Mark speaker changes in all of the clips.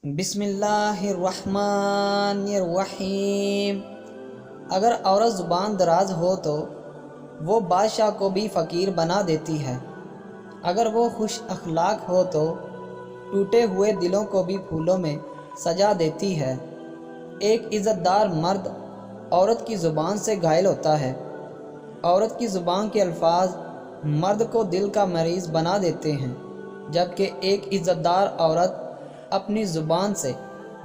Speaker 1: بسم اللہ الرحمن الرحیم۔ اگر عورت زبان دراز ہو تو وہ بادشاہ کو بھی فقیر بنا دیتی ہے۔ اگر وہ خوش اخلاق ہو تو ٹوٹے ہوئے دلوں کو بھی پھولوں میں سجا دیتی ہے۔ ایک عزت دار مرد عورت کی زبان سے گھائل ہوتا ہے۔ عورت کی زبان کے الفاظ مرد کو دل کا مریض بنا دیتے ہیں، جبکہ ایک عزت دار عورت اپنی زبان سے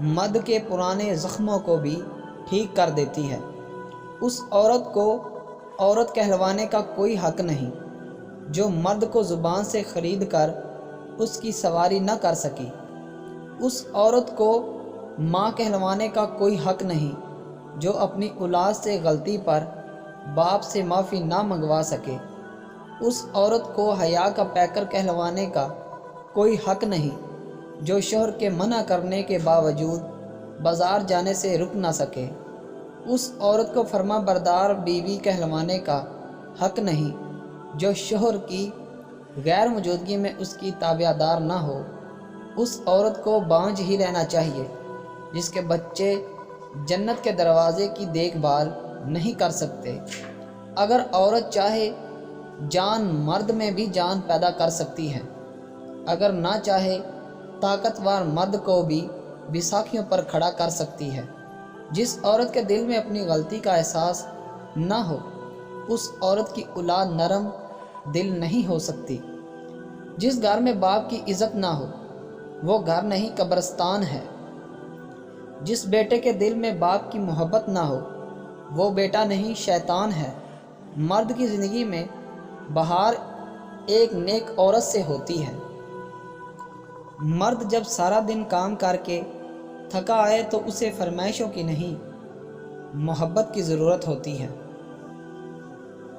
Speaker 1: مرد کے پرانے زخموں کو بھی ٹھیک کر دیتی ہے۔ اس عورت کو عورت کہلوانے کا کوئی حق نہیں جو مرد کو زبان سے خرید کر اس کی سواری نہ کر سکی۔ اس عورت کو ماں کہلوانے کا کوئی حق نہیں جو اپنی اولاد سے غلطی پر باپ سے معافی نہ منگوا سکے۔ اس عورت کو حیا کا پیکر کہلوانے کا کوئی حق نہیں جو شوہر کے منع کرنے کے باوجود بازار جانے سے رک نہ سکے۔ اس عورت کو فرما بردار بیوی کہلوانے کا حق نہیں جو شوہر کی غیر موجودگی میں اس کی تابع دار نہ ہو۔ اس عورت کو بانجھ ہی رہنا چاہیے جس کے بچے جنت کے دروازے کی دیکھ بھال نہیں کر سکتے۔ اگر عورت چاہے جان مرد میں بھی جان پیدا کر سکتی ہے، اگر نہ چاہے طاقتور مرد کو بھی بیساکھیوں پر کھڑا کر سکتی ہے۔ جس عورت کے دل میں اپنی غلطی کا احساس نہ ہو اس عورت کی اولاد نرم دل نہیں ہو سکتی۔ جس گھر میں باپ کی عزت نہ ہو وہ گھر نہیں قبرستان ہے۔ جس بیٹے کے دل میں باپ کی محبت نہ ہو وہ بیٹا نہیں شیطان ہے۔ مرد کی زندگی میں بہار ایک نیک عورت سے ہوتی ہے۔ مرد جب سارا دن کام کر کے تھکا آئے تو اسے فرمائشوں کی نہیں محبت کی ضرورت ہوتی ہے۔